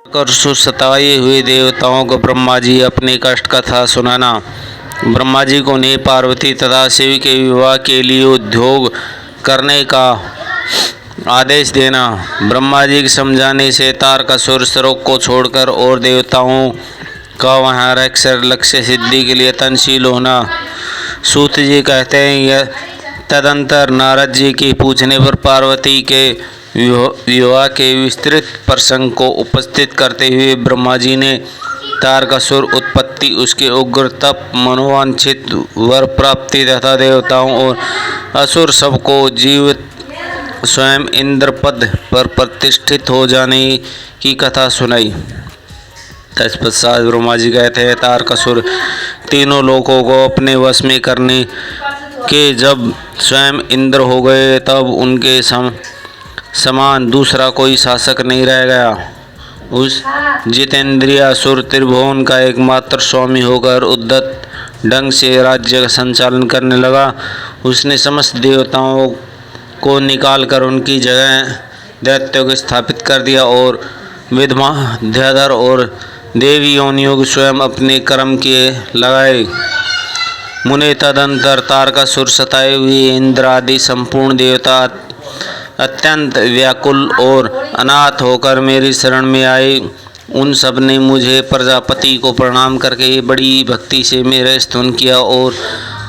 कर सताए हुए देवताओं को ब्रह्मा जी अपनी कष्ट कथा सुनाना। ब्रह्मा जी को ने पार्वती तथा शिव के विवाह के लिए उद्योग करने का आदेश देना। ब्रह्मा जी के समझाने से तारकासुर सरोग को छोड़कर और देवताओं का वहाँ रहकर लक्ष्य सिद्धि के लिए तनशील होना। सूत जी कहते हैं यह तदंतर नारद जी के पूछने पर पार्वती के विवाह के विस्तृत प्रसंग को उपस्थित करते हुए ब्रह्मा जी ने तारकासुर उत्पत्ति, उसके उग्र तप, मनोवांछित वर प्राप्ति तथा देवताओं और असुर सबको जीवित स्वयं इंद्र पद पर प्रतिष्ठित हो जाने की कथा सुनाई। तत्पश्चात ब्रह्मा जी कहते हैं तारकासुर तीनों लोकों को अपने वश में करने के जब स्वयं इंद्र हो गए तब उनके समान दूसरा कोई शासक नहीं रह गया। उस जितेंद्रिय असुर त्रिभुवन का एकमात्र स्वामी होकर उद्धत ढंग से राज्य का संचालन करने लगा। उसने समस्त देवताओं को निकालकर उनकी जगह दैत्यों को स्थापित कर दिया और विद्याधर और देवी योनियों को स्वयं अपने कर्म किए लगाए। मुने तदंतर तारकासुर सताए हुए इंद्र आदि संपूर्ण देवता अत्यंत व्याकुल और अनाथ होकर मेरी शरण में आए। उन सब ने मुझे प्रजापति को प्रणाम करके बड़ी भक्ति से मेरा स्तुति किया और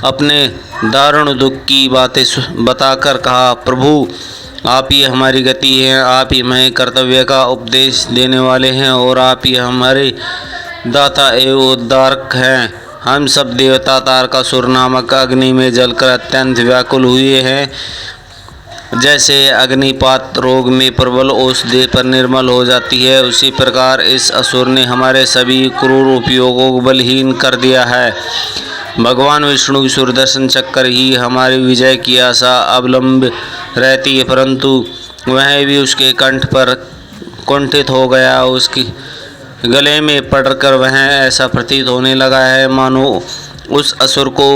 अपने दारुण दुख की बातें बताकर कहा, प्रभु आप ही हमारी गति हैं, आप ही हमें कर्तव्य का उपदेश देने वाले हैं और आप ही हमारे दाता एवं उद्धारक हैं। हम सब देवता तारकासुर नामक अग्नि में जलकर अत्यंत व्याकुल हुए हैं। जैसे अग्निपात रोग में प्रबल औषधि पर निर्मल हो जाती है, उसी प्रकार इस असुर ने हमारे सभी क्रूर उपयोगों को बलहीन कर दिया है। भगवान विष्णु की सुदर्शन चक्र ही हमारी विजय की आशा अवलंब रहती है, परंतु वह भी उसके कंठ पर कुंठित हो गया। उसकी गले में पड़कर वह ऐसा प्रतीत होने लगा है मानो उस असुर को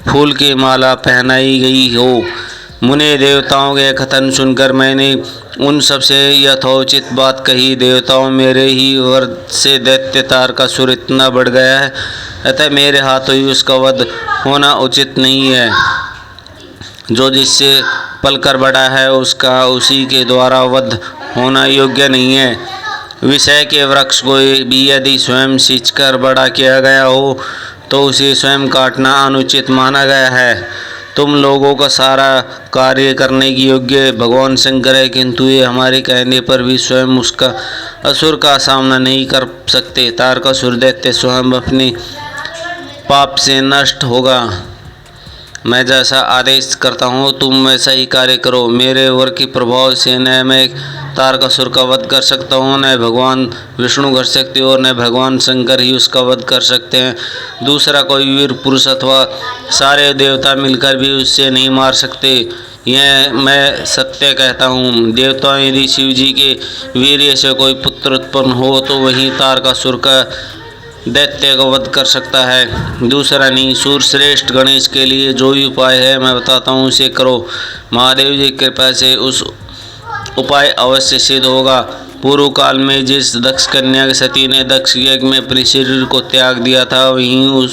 फूल की माला पहनाई गई हो। मुने देवताओं के कथन सुनकर मैंने उन सबसे यथोचित बात कही। देवताओं मेरे ही वर से दैत्य तारकासुर इतना बढ़ गया है, अतः मेरे हाथों ही उसका वध होना उचित नहीं है। जो जिससे पलकर बढ़ा है उसका उसी के द्वारा वध होना योग्य नहीं है। विषय के वृक्ष को भी यदि स्वयं सींचकर बड़ा किया गया हो तो उसे स्वयं काटना अनुचित माना गया है। तुम लोगों का सारा कार्य करने की योग्य भगवान शंकर है, किंतु ये हमारे कहने पर भी स्वयं उसका असुर का सामना नहीं कर सकते। तारकासुर दैत्य स्वयं अपने पाप से नष्ट होगा। मैं जैसा आदेश करता हूँ तुम वैसा ही कार्य करो। मेरे वर के प्रभाव से न मैं तारकासुर का वध कर सकता हूँ, न भगवान विष्णु कर सकते और न भगवान शंकर ही उसका वध कर सकते हैं। दूसरा कोई वीर पुरुष अथवा सारे देवता मिलकर भी उससे नहीं मार सकते। यह मैं सत्य कहता हूँ। देवताओं यदि शिव जी के वीर्य से कोई पुत्र उत्पन्न हो तो वही तारकासुर का दैत्य को वध कर सकता है, दूसरा नहीं। सूरश्रेष्ठ गणेश के लिए जो भी उपाय है मैं बताता हूँ उसे करो। महादेव जी की कृपा से उस उपाय अवश्य सिद्ध होगा। पूर्व काल में जिस दक्ष कन्या सती ने दक्ष यज्ञ में अपने शरीर को त्याग दिया था, वहीं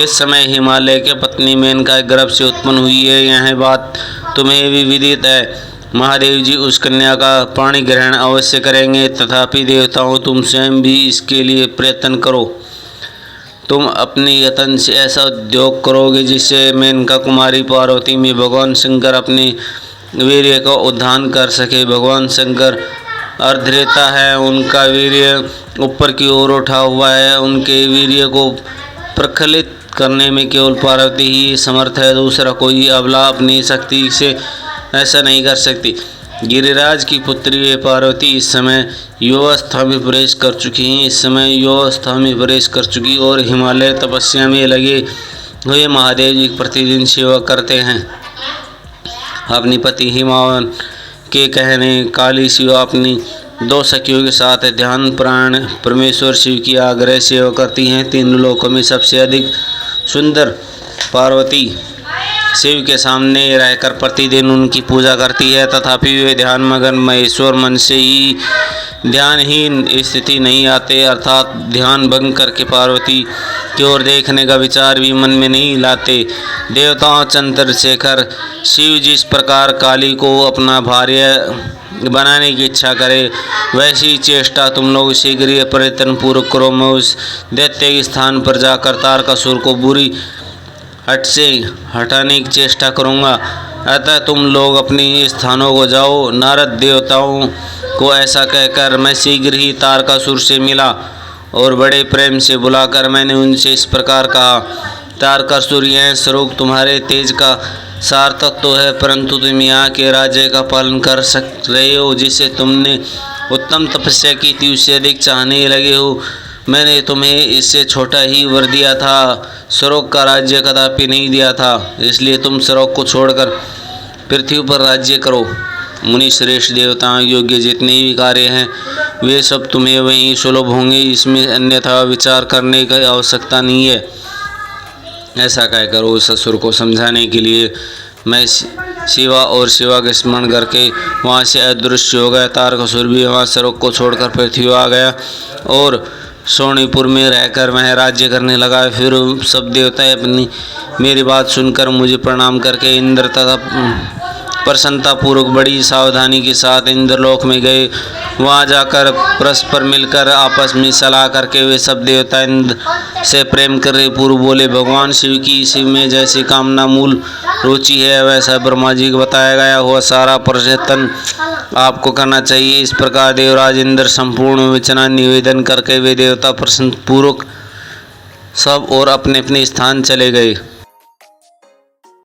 इस समय हिमालय के पत्नी मेनका गर्भ से उत्पन्न हुई है। यह बात तुम्हें भी विदित है। महादेव जी उस कन्या का पाणी ग्रहण अवश्य करेंगे, तथापि देवताओं तुम स्वयं भी इसके लिए प्रयत्न करो। तुम अपने यत्न से ऐसा उद्योग करोगे जिससे मेनका कुमारी पार्वती में भगवान शंकर अपने वीर्य का उद्धान कर सके। भगवान शंकर अर्धरेता है, उनका वीर्य ऊपर की ओर उठा हुआ है। उनके वीर्य को प्रखलित करने में केवल पार्वती ही समर्थ है, दूसरा कोई अबला अपनी शक्ति से ऐसा नहीं कर सकती। गिरिराज की पुत्री पार्वती इस समय युवावस्था में प्रवेश कर चुकी हैं। इस समय युवावस्था में प्रवेश कर चुकी और हिमालय तपस्या में लगे हुए महादेव जी प्रतिदिन सेवा करते हैं। अपनी पति हिमावन के कहने काली शिवा अपनी दो सखियों के साथ ध्यान प्राण परमेश्वर शिव की आग्रह सेवा करती हैं। तीन लोकों में सबसे अधिक सुंदर पार्वती शिव के सामने रहकर प्रतिदिन उनकी पूजा करती है, तथापि वे ध्यान मगन महेश्वर मन से ही ध्यानहीन स्थिति नहीं आते, अर्थात ध्यान भंग करके पार्वती की ओर देखने का विचार भी मन में नहीं लाते। देवताओं चंद्रशेखर, शिव जिस प्रकार काली को अपना भार्य बनाने की इच्छा करे, वैसी चेष्टा तुम लोग शीघ्र ही प्रयत्न पूर्वक करो। मैं उस दैत्य के स्थान पर जाकर तारकासुर को बुरी हट से हटाने की चेष्टा करूँगा, अतः तुम लोग अपने स्थानों को जाओ। नारद देवताओं को ऐसा कहकर मैं शीघ्र ही तारकासुर से मिला और बड़े प्रेम से बुलाकर मैंने उनसे इस प्रकार कहा, तारकासुर, यह स्वरूप तुम्हारे तेज का सार्थक तो है, परंतु तुम यहाँ के राज्य का पालन कर रहे हो जिसे तुमने उत्तम तपस्या की थी, उससे अधिक चाहने लगे हो। मैंने तुम्हें इससे छोटा ही वर दिया था, स्वर्ग का राज्य कदापि नहीं दिया था, इसलिए तुम स्वर्ग को छोड़कर पृथ्वी पर राज्य करो। मुनि श्रेष्ठ देवताओं योग्य जितने भी कार्य हैं वे सब तुम्हें वहीं सुलभ होंगे, इसमें अन्यथा विचार करने की आवश्यकता नहीं है। ऐसा कहकर उस असुर को समझाने के लिए मैं शिवा और शिवा का स्मरण करके वहाँ से अदृश्य हो गया। तारकासुर भी वहाँ स्वर्ग को छोड़कर पृथ्वी आ गया और सोनीपुर में रहकर वह राज्य करने लगा। फिर सब देवता अपनी मेरी बात सुनकर मुझे प्रणाम करके इंद्र तथा प्रसन्नतापूर्वक बड़ी सावधानी के साथ इंद्रलोक में गए। वहाँ जाकर परस्पर मिलकर आपस में सलाह करके वे सब देवता इंद्र से प्रेम करे पूर्व बोले, भगवान शिव की शिव में जैसी कामना मूल रुचि है, वैसा ब्रह्मा जी को बताया गया हुआ सारा प्रयत्न आपको करना चाहिए। इस प्रकार देवराज इंद्र संपूर्ण विचना निवेदन करके वे देवता प्रसन्न पूर्वक सब और अपने अपने स्थान चले गए।